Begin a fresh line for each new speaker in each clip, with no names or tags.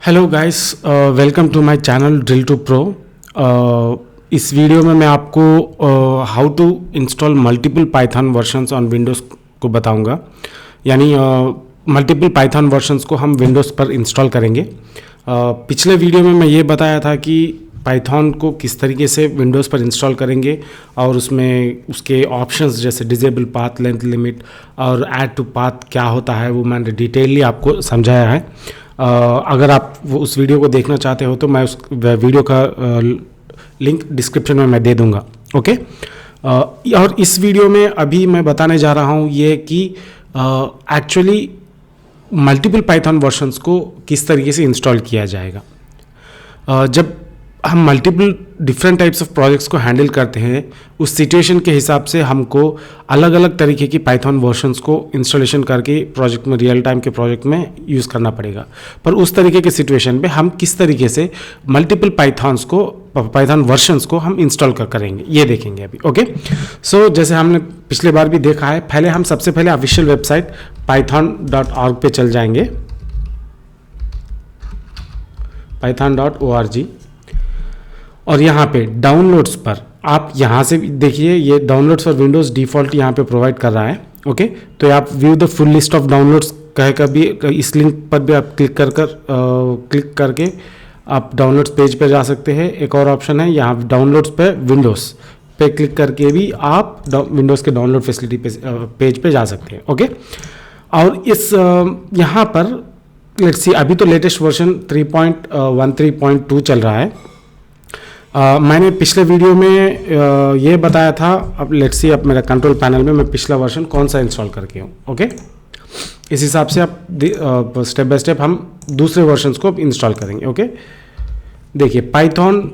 Hello guys, welcome to my channel drill to pro. इस video में मैं आपको how to install multiple Python versions on Windows को बताऊंगा। यानी मल्टीपल पाइथन वर्जन्स को हम विंडोज़ पर इंस्टॉल करेंगे। पिछले वीडियो में मैं ये बताया था कि पाइथन को किस तरीके से विंडोज़ पर इंस्टॉल करेंगे और उसमें उसके ऑप्शंस जैसे डिजेबल पाथ, लेंथ लिमिट और ऐड टू पाथ क्या होता है वो मैंने डिटेलली आपको समझाया है। अगर आप उस वीडियो को देखना चाहते हो तो मैं उस वीडियो का लिंक डिस्क्रिप्शन में मैं दे दूंगा। ओके। और इस वीडियो में अभी मैं बताने जा रहा हूँ ये कि एक्चुअली मल्टीपल पाइथन वर्जन्स को किस तरीके से इंस्टॉल किया जाएगा। जब हम multiple different types of projects को हैंडल करते हैं, उस सिचुएशन के हिसाब से हमको अलग अलग तरीके की पाइथन वर्जन्स को इंस्टॉलेशन करके प्रोजेक्ट में, रियल टाइम के प्रोजेक्ट में यूज़ करना पड़ेगा। पर उस तरीके के सिचुएशन पे हम किस तरीके से मल्टीपल पाइथन वर्जन्स को हम इंस्टॉल करेंगे ये देखेंगे अभी। ओके। सो जैसे हमने पिछले बार भी देखा है, पहले हम सबसे पहले ऑफिशियल वेबसाइट python.org पे चल जाएंगे, python.org। और यहाँ पे डाउनलोड्स पर आप यहाँ से देखिए, ये डाउनलोड्स फॉर विंडोज़ डिफ़ॉल्ट यहाँ पे प्रोवाइड कर रहा है। ओके। तो आप view the full list of downloads कहेगा भी, इस लिंक पर भी आप क्लिक करके आप डाउनलोड्स पेज पे जा सकते हैं। एक और ऑप्शन है यहाँ लेट्स पे विंडोज़ पे क्लिक करके भी आप विंडोज़ के डाउनलोड फैसिलिटी पेज पे जा सकते हैं। ओके। और इस यहाँ पर लेट्स सी, अभी तो लेटेस्ट वर्जन 3.13.2 चल रहा है। मैंने पिछले वीडियो में ये बताया था। अब लेट्स सी, अब मेरा कंट्रोल पैनल में मैं पिछला वर्जन कौन सा इंस्टॉल करके हूँ। ओके। इस हिसाब से आप स्टेप बाय स्टेप हम दूसरे वर्जन्स को इंस्टॉल करेंगे। ओके। देखिए पाइथन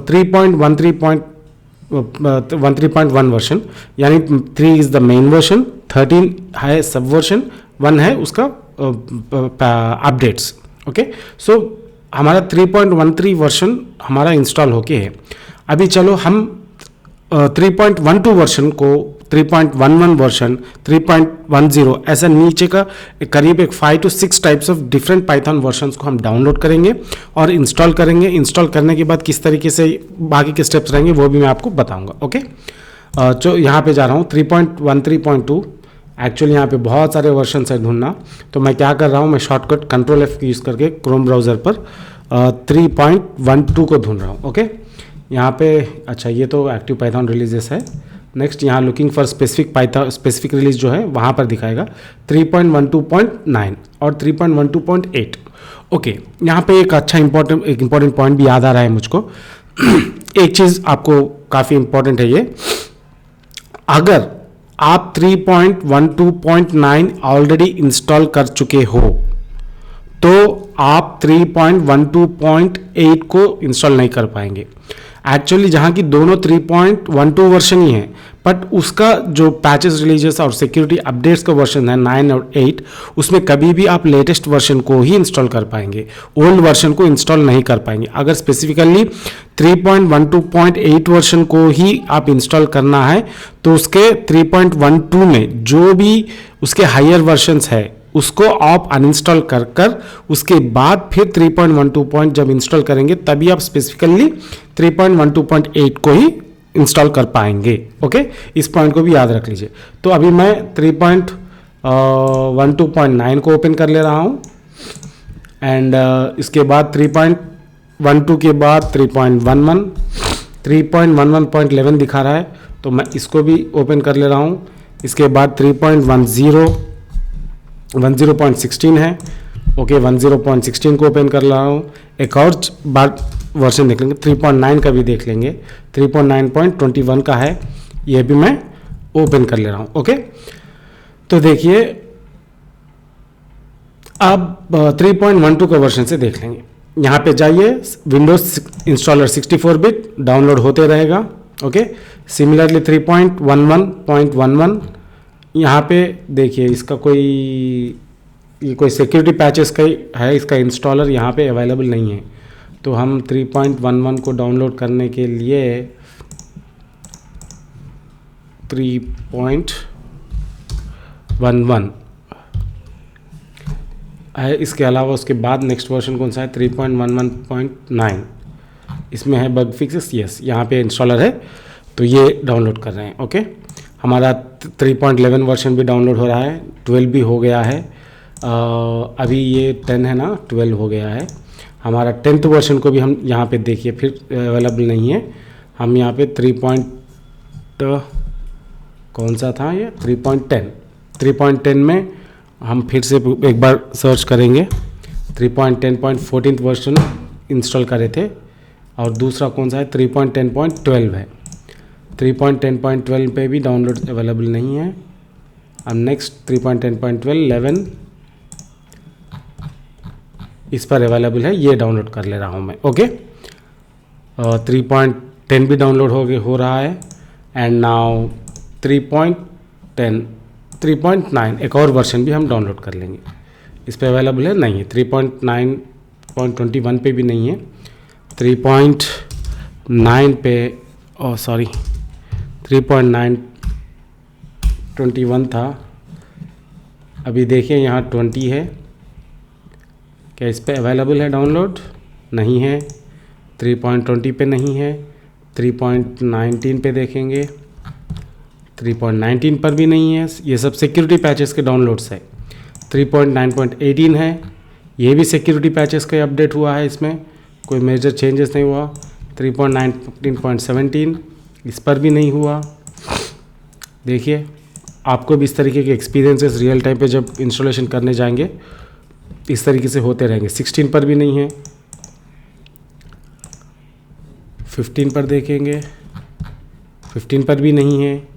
3.13.1 वर्जन, यानी 3 इज़ द मेन वर्जन, 13 है सब वर्जन, 1 है उसका अपडेट्स। ओके। सो हमारा 3.13 वर्जन हमारा इंस्टॉल होके है। अभी चलो हम 3.12 वर्जन को 3.11 वर्जन, 3.10 ऐसा नीचे का करीब एक 5 to 6 types of different Python versions को हम डाउनलोड करेंगे और इंस्टॉल करेंगे। इंस्टॉल करने के बाद किस तरीके से बाकी के स्टेप्स रहेंगे वो भी मैं आपको बताऊंगा। ओके। जो यहाँ पे जा रहा हूँ 3.13.2, एक्चुअली यहाँ पे बहुत सारे वर्जन है ढूंढना, तो मैं क्या कर रहा हूँ, मैं शॉर्टकट Ctrl+F यूज़ करके क्रोम ब्राउज़र पर 3.12 को ढूंढ रहा हूँ। ओके। यहाँ पे अच्छा, ये तो एक्टिव पाइथन रिलीजेस है। नेक्स्ट यहाँ लुकिंग फॉर स्पेसिफिक रिलीज जो है वहाँ पर दिखाएगा 3.12.9 और 3.12.8। ओके। यहाँ पे एक अच्छा इंपॉर्टेंट पॉइंट भी याद आ रहा है मुझको। एक चीज़ आपको काफ़ी इंपॉर्टेंट है ये, अगर आप 3.12.9 ऑलरेडी इंस्टॉल कर चुके हो तो आप 3.12.8 को इंस्टॉल नहीं कर पाएंगे। एक्चुअली जहाँ की दोनों 3.12 वर्जन ही है, बट उसका जो पैचेस रिलीजेस और सिक्योरिटी अपडेट्स का वर्जन है 9 और 8, उसमें कभी भी आप लेटेस्ट वर्जन को ही इंस्टॉल कर पाएंगे, ओल्ड वर्जन को इंस्टॉल नहीं कर पाएंगे। अगर स्पेसिफिकली 3.12.8 वर्जन को ही आप इंस्टॉल करना है तो उसके 3.12 में जो भी उसके हायर वर्जन्स है उसको आप अनइंस्टॉल कर उसके बाद फिर 3.12 जब इंस्टॉल करेंगे तभी आप स्पेसिफिकली 3.12.8 को ही इंस्टॉल कर पाएंगे। ओके। इस पॉइंट को भी याद रख लीजिए। तो अभी मैं 3.12.9 को ओपन कर ले रहा हूँ एंड इसके बाद 3.12 के बाद 3.11 दिखा रहा है, तो मैं इसको भी ओपन कर ले रहा हूँ। इसके बाद 10.16 है। ओके। 10.16 को ओपन कर रहा हूँ। एक और बार वर्जन देख लेंगे, 3.9 का भी देख लेंगे, 3.9.21 का है, ये भी मैं ओपन कर ले रहा हूँ। ओके। तो देखिए अब 3.12 का वर्जन से देख लेंगे। यहाँ पे जाइए, विंडोज इंस्टॉलर 64 बिट डाउनलोड होते रहेगा। ओके। सिमिलरली 3.11.11 यहाँ पे देखिए, इसका कोई सिक्योरिटी पैचेस का है, इसका इंस्टॉलर यहाँ पे अवेलेबल नहीं है। तो हम 3.11 को डाउनलोड करने के लिए 3.11 है। इसके अलावा उसके बाद नेक्स्ट वर्जन कौन सा है, 3.11.9, इसमें है बग फिक्सेस। यस, यहाँ पे इंस्टॉलर है तो ये डाउनलोड कर रहे हैं। ओके, हमारा 3.11 वर्जन भी डाउनलोड हो रहा है, 12 भी हो गया है। अभी ये 10 है ना, 12 हो गया है। हमारा 10th वर्जन को भी हम यहाँ पे देखिए फिर अवेलेबल नहीं है। हम यहाँ पे 3. कौन सा था ये, 3.10 में हम फिर से एक बार सर्च करेंगे। 3.10.14 वर्जन इंस्टॉल करे थे, और दूसरा कौन सा है, 3.10.12 है। 3.10.12 पे भी डाउनलोड अवेलेबल नहीं है। अब नेक्स्ट 3.10.12 11 इस पर अवेलेबल है, ये डाउनलोड कर ले रहा हूँ मैं। ओके, 3.10 भी डाउनलोड हो रहा है। एंड नाउ 3.9 एक और वर्जन भी हम डाउनलोड कर लेंगे। इस पर अवेलेबल है, नहीं है। 3.9.21 पे भी नहीं है। 3.9 पे, सॉरी 3.9.21 था। अभी देखिए यहाँ 20 है, क्या इस पे अवेलेबल है डाउनलोड, नहीं है। 3.20 पे नहीं है। 3.19 पे देखेंगे, 3.19 पर भी नहीं है। ये सब सिक्योरिटी पैचेस के डाउनलोड्स है। 3.9.18 है, ये भी सिक्योरिटी पैचेस का अपडेट हुआ है, इसमें कोई मेजर चेंजेस नहीं हुआ। 3.19.17 इस पर भी नहीं हुआ। देखिए, आपको भी इस तरीके के एक्सपीरियंसेस रियल टाइम पे जब इंस्टॉलेशन करने जाएंगे इस तरीके से होते रहेंगे। 16 पर भी नहीं है। 15 पर देखेंगे, 15 पर भी नहीं है।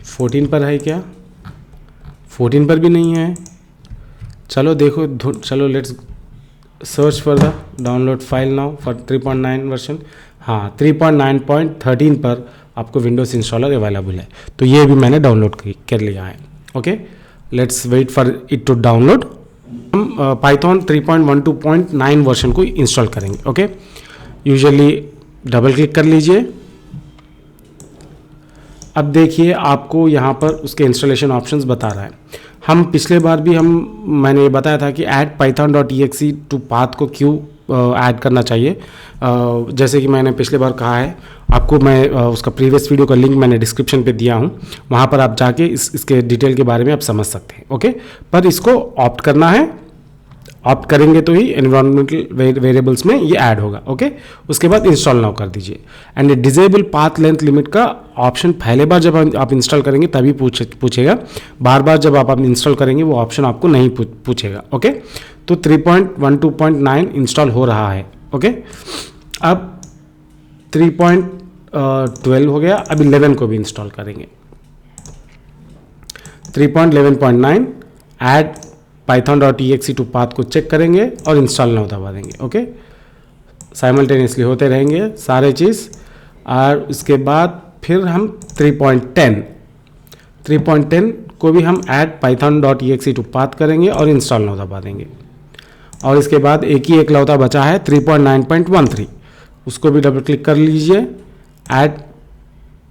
14 पर है क्या, 14 पर भी नहीं है। चलो देखो, चलो let's search for the download file now for 3.9 version. हाँ, 3.9.13 पर आपको विंडोज़ इंस्टॉलर अवेलेबल है, तो ये भी मैंने डाउनलोड कर लिया है। Okay, let's wait for it to download. हम पाइथन 3.12.9 वर्जन को इंस्टॉल करेंगे। ओके, यूजुअली डबल क्लिक कर लीजिए। अब देखिए, आपको यहाँ पर उसके इंस्टॉलेशन ऑप्शंस बता रहा है। हम पिछले बार भी मैंने ये बताया था कि ऐड python.exe टू पाथ को क्यों ऐड करना चाहिए। जैसे कि मैंने पिछले बार कहा है आपको, मैं उसका प्रीवियस वीडियो का लिंक मैंने डिस्क्रिप्शन पे दिया हूँ, वहाँ पर आप जाके इसके डिटेल के बारे में आप समझ सकते हैं। ओके, पर इसको ऑप्ट करना है, ऑप्ट करेंगे तो ही एनवायरमेंटल वेरिएबल्स में ये ऐड होगा। ओके, उसके बाद इंस्टॉल नाउ कर दीजिए। And disable path length limit का ऑप्शन पहले बार जब आप इंस्टॉल करेंगे तभी पूछेगा, बार बार जब आप इंस्टॉल करेंगे वो ऑप्शन आपको नहीं पूछेगा। ओके, तो 3.12.9 इंस्टॉल हो रहा है। ओके, अब 3.12 हो गया, अब 11 को भी इंस्टॉल करेंगे। 3.11.9 ऐड python.exe टू पाथ को चेक करेंगे और इंस्टॉल नाउ दबा देंगे। ओके, साइमल्टेनियसली होते रहेंगे सारे चीज़। और उसके बाद फिर हम 3.10 को भी हम ऐड python.exe टू पाथ करेंगे और इंस्टॉल नाउ दबा देंगे। और इसके बाद एक ही एकलौता बचा है 3.9.13, उसको भी डबल क्लिक कर लीजिए। Add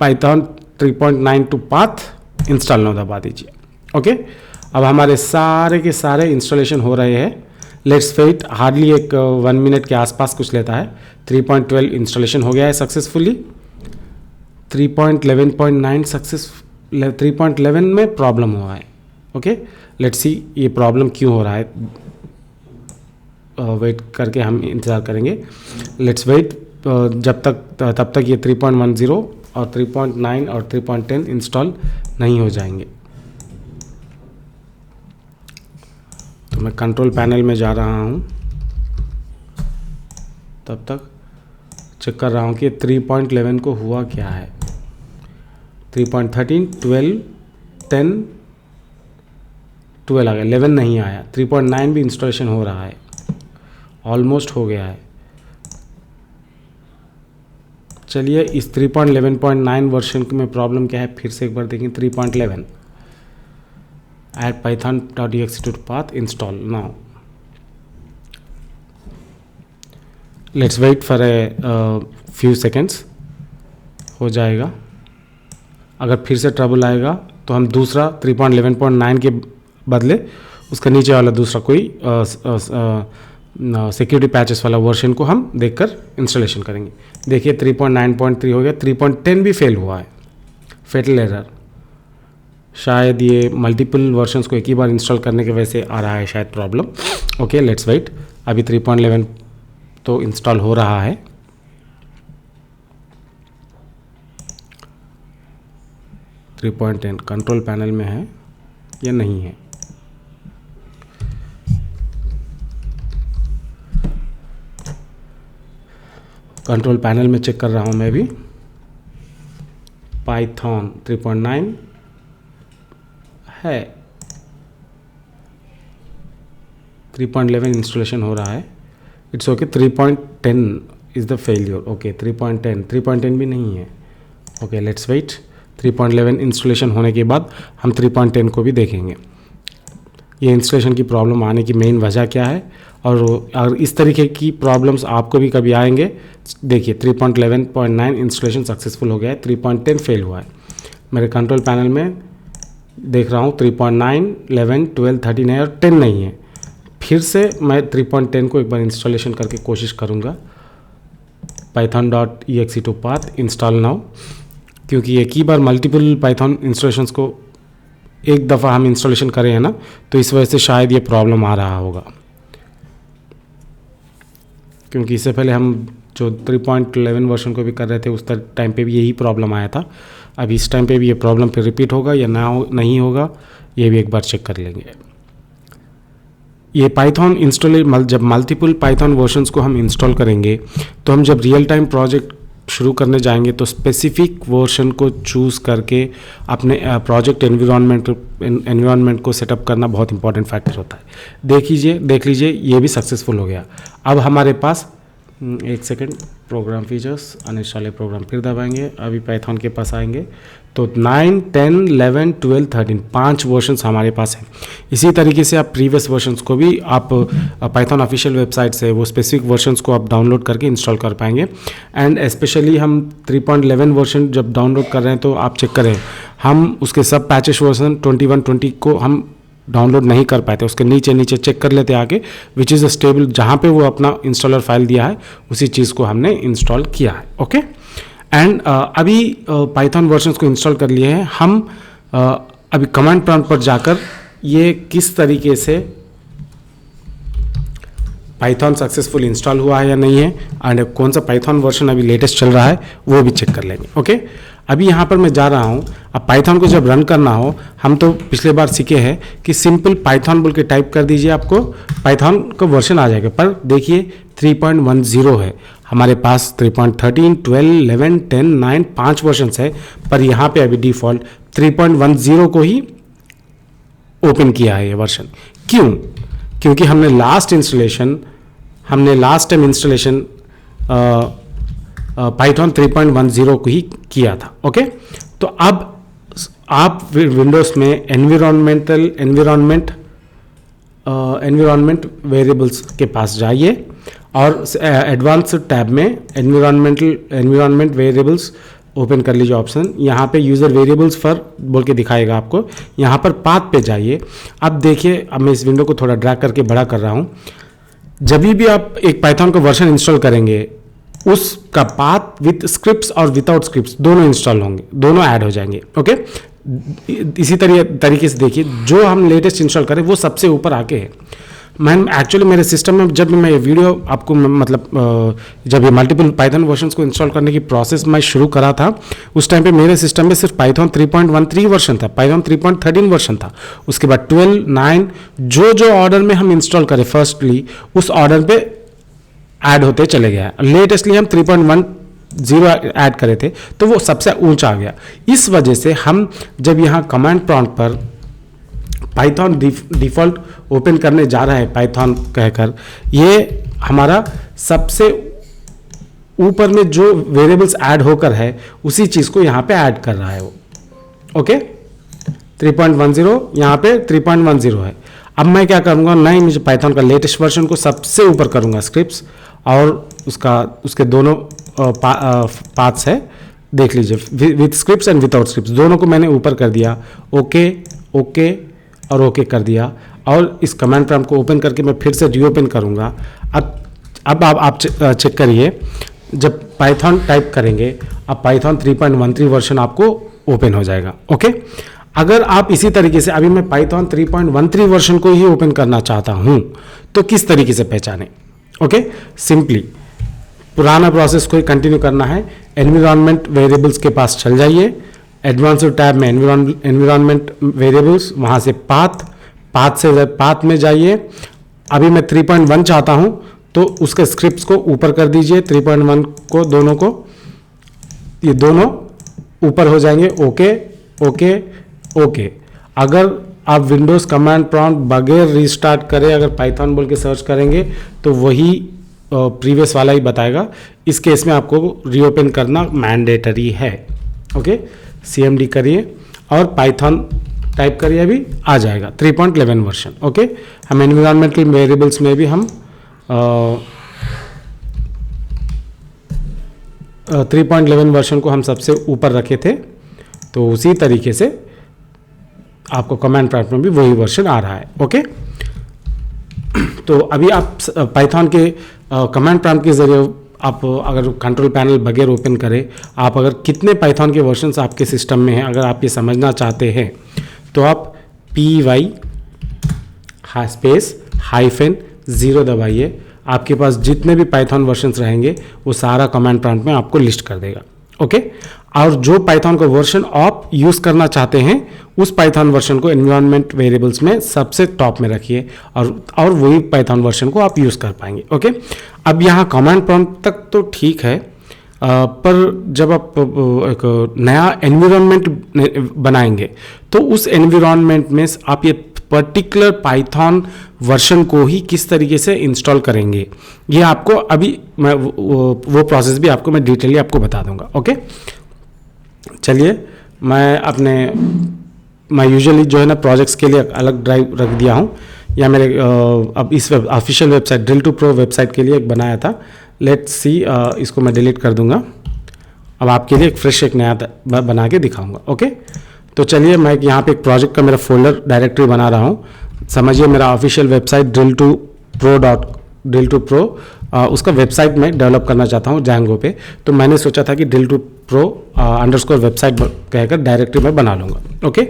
python 3.9 to path, install now दबा दीजिए। ओके, अब हमारे सारे के सारे इंस्टॉलेशन हो रहे हैं। लेट्स वेट, हार्डली एक 1 मिनट के आसपास कुछ लेता है। 3.12 इंस्टॉलेशन हो गया है सक्सेसफुली। 3.11.9 सक्सेस, 3.11 में प्रॉब्लम हुआ है। ओके, लेट्स सी ये प्रॉब्लम क्यों हो रहा है। वेट करके हम इंतज़ार करेंगे। लेट्स वेट, तब तक ये 3.10 और 3.9 और 3.10 इंस्टॉल नहीं हो जाएंगे। तो मैं कंट्रोल पैनल में जा रहा हूँ, तब तक चेक कर रहा हूँ कि 3.11 को हुआ क्या है। 3.13, 12, 10, 12 आ गया, 11 नहीं आया। 3.9 भी इंस्टॉलेशन हो रहा है, ऑलमोस्ट हो गया है। चलिए, इस 3.11.9 वर्जन में प्रॉब्लम क्या है फिर से एक बार देखें। 3.11 add python.exe to path, install now. Let's wait for a few seconds, हो जाएगा। अगर फिर से ट्रबल आएगा तो हम दूसरा 3.11.9 के बदले उसका नीचे वाला दूसरा कोई सिक्योरिटी पैचेस वाला वर्जन को हम देखकर इंस्टॉलेशन करेंगे। देखिए 3.9.3 हो गया, 3.10 भी फेल हुआ है, फेटल एरर। शायद ये मल्टीपल वर्जन्स को एक ही बार इंस्टॉल करने की वजह से आ रहा है शायद प्रॉब्लम। Okay, let's wait. अभी 3.11 तो इंस्टॉल हो रहा है। थ्री 3.10 कंट्रोल पैनल में है या नहीं है? कंट्रोल पैनल में चेक कर रहा हूं मैं भी। पाइथन 3.9 है, 3.11 इंस्टॉलेशन हो रहा है। It's okay. 3.10 is the failure. Okay, 3.10 भी नहीं है। Okay, let's wait. 3.11 इंस्टॉलेशन होने के बाद हम 3.10 को भी देखेंगे, ये इंस्टॉलेशन की प्रॉब्लम आने की मेन वजह क्या है। और अगर इस तरीके की प्रॉब्लम्स आपको भी कभी आएंगे, देखिए 3.11.9 इंस्टॉलेशन सक्सेसफुल हो गया है, 3.10 फेल हुआ है। मेरे कंट्रोल पैनल में देख रहा हूँ 3.9, 11, 12, 13 है और 10 नहीं है। फिर से मैं 3.10 को एक बार इंस्टॉलेशन करके कोशिश करूँगा। python.exe2 path इंस्टॉल नाउ, क्योंकि एक ही बार मल्टीपल पाइथन इंस्टॉलेशंस को एक दफ़ा हम इंस्टॉलेशन करें हैं ना, तो इस वजह से शायद ये प्रॉब्लम आ रहा होगा। क्योंकि इससे पहले हम जो 3.11 वर्जन को भी कर रहे थे उस टाइम पे भी यही प्रॉब्लम आया था। अब इस टाइम पे भी ये प्रॉब्लम फिर रिपीट होगा या नहीं होगा, ये भी एक बार चेक कर लेंगे। ये पाइथन इंस्टॉल, जब मल्टीपल पाइथन वर्जन्स को हम इंस्टॉल करेंगे तो हम जब रियल टाइम प्रोजेक्ट शुरू करने जाएंगे तो स्पेसिफिक वर्जन को चूज़ करके अपने प्रोजेक्ट एनवायरनमेंट को सेटअप करना बहुत इंपॉर्टेंट फैक्टर होता है। देख लीजिए ये भी सक्सेसफुल हो गया। अब हमारे पास एक second, program features, uninstall program फिर दबाएंगे। अभी पाइथन के पास आएंगे तो 9, 10, 11, 12, 13 5 वर्जन्स हमारे पास हैं। इसी तरीके से आप प्रीवियस वर्जन्स को भी आप पाइथन ऑफिशियल वेबसाइट से वो स्पेसिफिक वर्जन्स को आप डाउनलोड करके इंस्टॉल कर पाएंगे। एंड स्पेशली हम 3.11 वर्जन जब डाउनलोड कर रहे हैं तो आप चेक करें, हम उसके सब पैचेस वर्जन 21, 20 को हम डाउनलोड नहीं कर पाते, उसके नीचे चेक कर लेते आगे, विच इज़ अ स्टेबल, जहाँ पे वो अपना इंस्टॉलर फाइल दिया है उसी चीज़ को हमने इंस्टॉल किया है। ओके, एंड अभी पाइथन वर्जन्स को इंस्टॉल कर लिए हैं हम। अभी कमांड प्रॉम्प्ट पर जाकर ये किस तरीके से पाइथन सक्सेसफुल इंस्टॉल हुआ है या नहीं है, एंड कौन सा पाइथन वर्जन अभी लेटेस्ट चल रहा है वो भी चेक कर लेंगे। ओके, अभी यहाँ पर मैं जा रहा हूँ। अब पाइथन को जब रन करना हो, हम तो पिछले बार सीखे हैं कि सिंपल पाइथन बोल के टाइप कर दीजिए, आपको पाइथन का वर्जन आ जाएगा। पर देखिए 3.10 है हमारे पास, 3.13, 12, 11, 10, 9 5 वर्जन है, पर यहाँ पे अभी डिफ़ॉल्ट 3.10 को ही ओपन किया है ये वर्जन। क्यों? क्योंकि हमने लास्ट टाइम इंस्टॉलेशन पाइथन 3.10 को ही किया था। ओके, तो अब आप विंडोज़ में एनवायरनमेंट वेरिएबल्स के पास जाइए और एडवांस टैब में एनवायरनमेंट वेरिएबल्स ओपन कर लीजिए ऑप्शन। यहाँ पे यूज़र वेरिएबल्स फॉर बोल के दिखाएगा आपको, यहाँ पर पाथ पे जाइए। अब देखिए, अब मैं इस विंडो को थोड़ा ड्रैग करके बड़ा कर रहा हूँ। जब भी आप एक पाइथन का वर्जन इंस्टॉल करेंगे, उसका पाथ विथ स्क्रिप्ट्स और विदाउट स्क्रिप्ट्स दोनों इंस्टॉल होंगे, दोनों ऐड हो जाएंगे। ओके, इसी तरीके से देखिए, जो हम लेटेस्ट इंस्टॉल करें वो सबसे ऊपर आके है। मैम एक्चुअली मेरे सिस्टम में जब मैं ये वीडियो आपको जब ये मल्टीपल पाइथन वर्जन्स को इंस्टॉल करने की प्रोसेस मैं शुरू करा था, उस टाइम पे मेरे सिस्टम में सिर्फ पाइथन 3.13 वर्जन था, पाइथन 3.13 वर्जन था। उसके बाद 12, 9 जो ऑर्डर में हम इंस्टॉल करें फर्स्टली उस ऑर्डर पे ऐड होते चले गया। लेटेस्टली हम 3.10 ऐड करे थे तो वो सबसे ऊंचा आ गया। इस वजह से हम जब यहाँ कमांड प्रॉम्प्ट पर पाइथन डिफ़ॉल्ट ओपन करने जा रहा है पाइथन कहकर, ये हमारा सबसे ऊपर में जो वेरिएबल्स ऐड होकर है उसी चीज़ को यहाँ पे ऐड कर रहा है वो। ओके, 3.10 यहाँ पे 3.10 है। अब मैं क्या करूँगा, नहीं, मुझे पाइथन का लेटेस्ट वर्जन को सबसे ऊपर करूँगा स्क्रिप्ट्स, और उसके दोनों पाथ्स है, देख लीजिए, with scripts and without scripts दोनों को मैंने ऊपर कर दिया। ओके और ओके कर दिया। और इस कमांड प्रॉम्प्ट को ओपन करके मैं फिर से रीओपन करूँगा। अब आप चेक करिए, जब पाइथन टाइप करेंगे अब पाइथन 3.13 वर्जन आपको ओपन हो जाएगा। ओके, अगर आप इसी तरीके से, अभी मैं पाइथन 3.13 वर्जन को ही ओपन करना चाहता हूँ तो किस तरीके से पहचानें? ओके, सिंपली पुराना प्रोसेस को ही कंटिन्यू करना है। एनवायरनमेंट वेरिएबल्स के पास चल जाइए, एडवांस्ड टैब में एनवायरनमेंट वेरिएबल्स, वहाँ से पाथ में जाइए। अभी मैं 3.1 चाहता हूँ तो उसके स्क्रिप्ट्स को ऊपर कर दीजिए, 3.1 को, दोनों को, ये दोनों ऊपर हो जाएंगे। Okay okay okay. अगर आप विंडोज़ कमांड प्रॉम्प्ट बगैर रीस्टार्ट करें अगर पाइथन बोल के सर्च करेंगे तो वही प्रीवियस वाला ही बताएगा। इस केस में आपको रीओपन करना मैंडेटरी है। ओके, CMD करिए और पाइथन टाइप करिए, अभी आ जाएगा 3.11 वर्जन। ओके, हम एनवायरमेंटल वेरिएबल्स में भी हम 3.11 वर्जन को हम सबसे ऊपर रखे थे, तो उसी तरीके से आपको कमांड प्रॉम्प्ट में भी वही वर्जन आ रहा है। ओके, तो अभी आप पाइथन के कमांड प्रॉम्प्ट के जरिए आप अगर कंट्रोल पैनल बगैर ओपन करें, आप अगर कितने पाइथन के वर्जन्स आपके सिस्टम में हैं अगर आप ये समझना चाहते हैं तो आप py -0 दबाइए। आपके पास जितने भी पाइथन वर्जन्स रहेंगे वो सारा कमांड प्रॉम्प्ट में आपको लिस्ट कर देगा। ओके, और जो पाइथन का वर्जन आप यूज़ करना चाहते हैं उस पाइथन वर्जन को एनवायरनमेंट वेरिएबल्स में सबसे टॉप में रखिए और वही पाइथन वर्जन को आप यूज़ कर पाएंगे। ओके, अब यहाँ कमांड प्रॉम्प्ट तक तो ठीक है, पर जब आप एक नया एनवायरनमेंट बनाएंगे तो उस एनवायरनमेंट में आप ये पर्टिकुलर पाइथन वर्जन को ही किस तरीके से इंस्टॉल करेंगे, ये आपको अभी मैं वो प्रोसेस भी आपको मैं डिटेली आपको बता दूंगा। ओके, चलिए मैं यूजुअली जो है ना प्रोजेक्ट्स के लिए अलग ड्राइव रख दिया हूँ, या मेरे अब इस ऑफिशियल वेबसाइट drill2pro वेबसाइट के लिए एक बनाया था। लेट्स सी, इसको मैं डिलीट कर दूंगा। अब आपके लिए एक फ्रेश एक नया बना के दिखाऊंगा। ओके, तो चलिए मैं यहाँ पे एक प्रोजेक्ट का मेरा फोल्डर डायरेक्टरी बना रहा हूँ। समझिए मेरा ऑफिशियल वेबसाइट drill2pro उसका वेबसाइट में डेवलप करना चाहता हूँ Django पे, तो मैंने सोचा था कि drill2pro _ वेबसाइट कहकर डायरेक्टरी में बना लूँगा। ओके,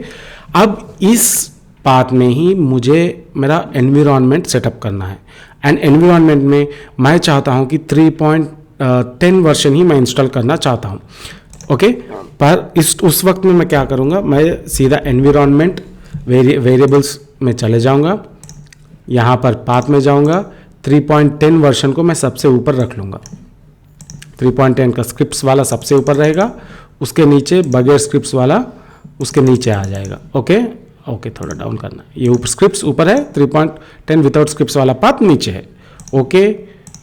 अब इस पाथ में ही मुझे मेरा एनवायरनमेंट सेटअप करना है, एंड एनवायरनमेंट में मैं चाहता हूँ कि 3.10 वर्जन ही मैं इंस्टॉल करना चाहता हूँ। ओके, पर उस वक्त में मैं क्या करूँगा, मैं सीधा एनवायरनमेंट वेरिएबल्स में चले जाऊँगा, यहाँ पर पाथ में जाऊँगा, 3.10 वर्जन को मैं सबसे ऊपर रख लूँगा। 3.10 का स्क्रिप्ट्स वाला सबसे ऊपर रहेगा, उसके नीचे बगैर स्क्रिप्ट्स वाला उसके नीचे आ जाएगा। ओके ओके, थोड़ा डाउन करना, ये ऊपर स्क्रिप्ट्स ऊपर है, 3.10 विदाउट स्क्रिप्ट्स वाला पाथ नीचे है। ओके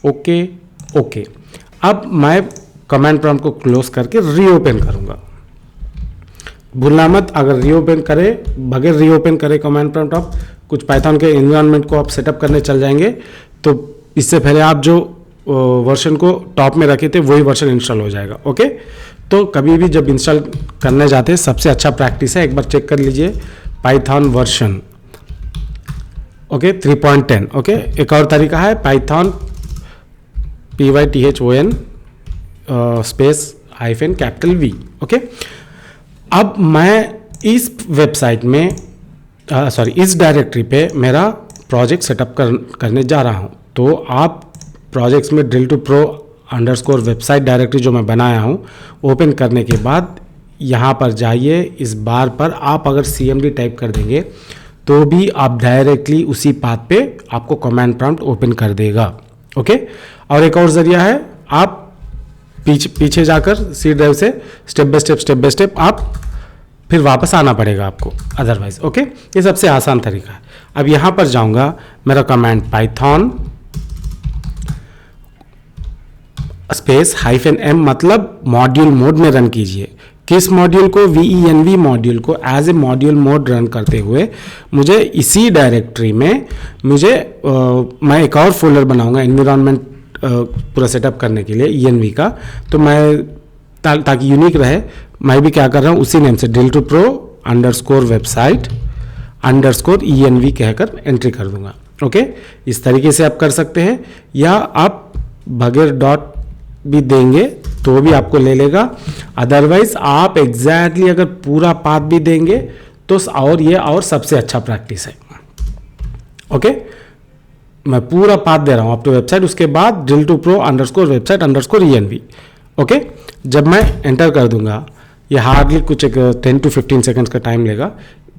ओके ओके, अब मैं कमांड प्रॉम्प्ट को क्लोज करके रीओपन करूँगा। भूलना मत, अगर रीओपन करें बगैर रीओपन करें कमांड प्रॉम्प्ट आप कुछ पाइथन के एनवायरनमेंट को आप सेटअप करने चल जाएंगे तो इससे पहले आप जो वर्जन को टॉप में रखे थे वही वर्जन इंस्टॉल हो जाएगा। ओके, तो कभी भी जब इंस्टॉल करने जाते हैं सबसे अच्छा प्रैक्टिस है, एक बार चेक कर लीजिए पाइथन वर्जन। ओके, 3.10। ओके, एक और तरीका है पाइथन PYTHON -V। ओके, अब मैं इस वेबसाइट में इस डायरेक्टरी पे मेरा प्रोजेक्ट सेटअप करने जा रहा हूँ। तो आप प्रोजेक्ट्स में drill2pro वेबसाइट डायरेक्टरी जो मैं बनाया हूँ ओपन करने के बाद यहाँ पर जाइए, इस बार पर आप अगर CMD टाइप कर देंगे तो भी आप डायरेक्टली उसी पाथ पे आपको कमांड प्रॉम्प्ट ओपन कर देगा। ओके, और एक और जरिया है, आप पीछे जाकर C ड्राइव से स्टेप बाय स्टेप आप फिर वापस आना पड़ेगा आपको अदरवाइज। ओके, ये सबसे आसान तरीका है। अब यहाँ पर जाऊँगा, मेरा कमांड पाइथन -m मतलब मॉड्यूल मोड में रन कीजिए। किस मॉड्यूल को? VENV मॉड्यूल को as a module mode run करते हुए मुझे इसी डायरेक्टरी में मैं एक और फोल्डर बनाऊंगा एनवायरनमेंट पूरा सेटअप करने के लिए ENV का। तो मैं ताकि यूनिक रहे, मैं भी क्या कर रहा हूँ उसी नेम से drill2pro _ वेबसाइट _env कहकर एंट्री कर दूंगा। ओके, इस तरीके से आप कर सकते हैं, या आप बगैर डॉट भी देंगे तो भी आपको ले लेगा। अदरवाइज आप एग्जैक्टली अगर पूरा पाथ भी देंगे तो और सबसे अच्छा प्रैक्टिस है। ओके, मैं पूरा पाथ दे रहा हूं अप टू वेबसाइट, उसके बाद drill2pro _website_env। ओके, जब मैं एंटर कर दूंगा, ये हार्डली कुछ 10 to 15 सेकंड्स का टाइम लेगा,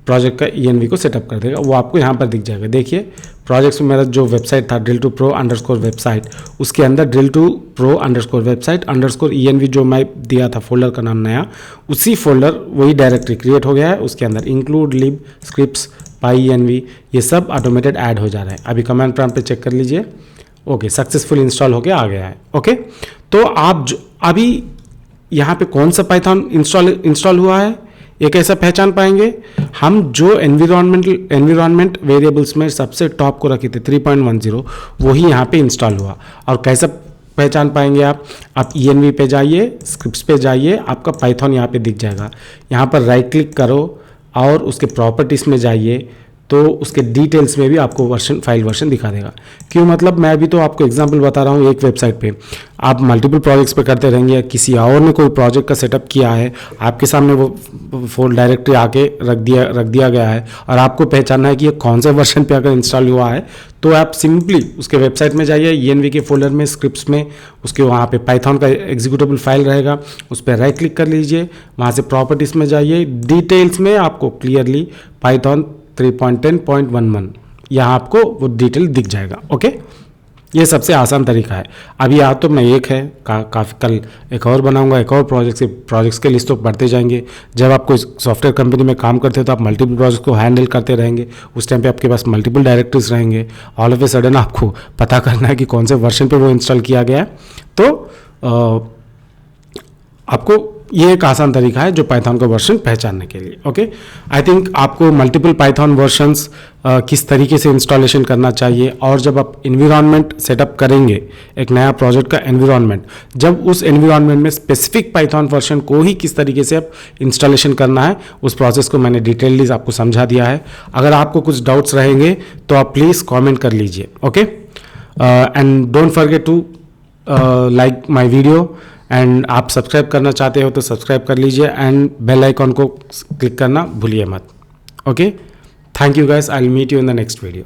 प्रोजेक्ट का ENV को सेटअप कर देगा। वो आपको यहाँ पर दिख जाएगा। देखिए प्रोजेक्ट्स में मेरा जो वेबसाइट था drill2pro _website, उसके अंदर drill2pro _website_env जो मैं दिया था फोल्डर का नाम नया, उसी फोल्डर वही डायरेक्टरी क्रिएट हो गया है। उसके अंदर इंक्लूड लिब स्क्रिप्ट्स pyenv ये सब ऑटोमेटेड ऐड हो जा रहा है। अभी कमांड प्रॉम्प्ट पे चेक कर लीजिए। ओके, सक्सेसफुल इंस्टॉल होके आ गया है। ओके, तो आप अभी यहाँ पे कौन सा पाइथन इंस्टॉल हुआ है ये कैसा पहचान पाएंगे? हम जो एनवायरमेंट वेरिएबल्स में सबसे टॉप को रखे थे 3.10 वही यहाँ पे इंस्टॉल हुआ। और कैसा पहचान पाएंगे आप ENV पे जाइए, स्क्रिप्ट्स पे जाइए, आपका पाइथन यहाँ पे दिख जाएगा। यहाँ पर राइट क्लिक करो और उसके प्रॉपर्टीज़ में जाइए तो उसके डिटेल्स में भी आपको फाइल वर्जन दिखा देगा। क्यों? मतलब मैं अभी तो आपको एग्जांपल बता रहा हूँ। एक वेबसाइट पे आप मल्टीपल प्रोजेक्ट्स पे करते रहेंगे, या किसी और ने कोई प्रोजेक्ट का सेटअप किया है, आपके सामने वो फोल्ड डायरेक्टरी आके रख दिया गया है, और आपको पहचानना है कि ये कौन से वर्जन पे अगर इंस्टॉल हुआ है, तो आप सिंपली उसके वेबसाइट में जाइए, ENV के फोल्डर में स्क्रिप्ट्स में उसके वहाँ पे पाइथन का एग्जीक्यूटेबल फाइल रहेगा, उस पर राइट क्लिक कर लीजिए, वहाँ से प्रॉपर्टीज़ में जाइए, डिटेल्स में आपको क्लियरली पाइथन 3.10.11 यहाँ आपको वो डिटेल दिख जाएगा। ओके, ये सबसे आसान तरीका है। अभी आज तो मैं एक है काफ़ी, कल एक और बनाऊंगा, एक और प्रोजेक्ट्स के लिस्ट तो बढ़ते जाएंगे। जब आप कोई सॉफ्टवेयर कंपनी में काम करते हो तो आप मल्टीपल प्रोजेक्ट को हैंडल करते रहेंगे, उस टाइम पे आपके पास मल्टीपल डायरेक्टरीज रहेंगे। ऑल ऑफ ए सडन आपको पता करना है कि कौन से वर्जन पे वो इंस्टॉल किया गया है, तो आपको ये एक आसान तरीका है जो पाइथन का वर्जन पहचानने के लिए। ओके, आई थिंक आपको मल्टीपल पाइथन वर्जन्स किस तरीके से इंस्टॉलेशन करना चाहिए, और जब आप एनवायरनमेंट सेटअप करेंगे, एक नया प्रोजेक्ट का एनवायरनमेंट, जब उस एनवायरनमेंट में स्पेसिफिक पाइथन वर्जन को ही किस तरीके से आप इंस्टॉलेशन करना है, उस प्रोसेस को मैंने डिटेलली आपको समझा दिया है। अगर आपको कुछ डाउट्स रहेंगे तो आप प्लीज़ कॉमेंट कर लीजिए। Okay, and don't forget to like my video, and आप सब्सक्राइब करना चाहते हो तो सब्सक्राइब कर लीजिए, एंड बेल आइकॉन को क्लिक करना भूलिए मत। Okay, thank you guys, I will meet you in the next video.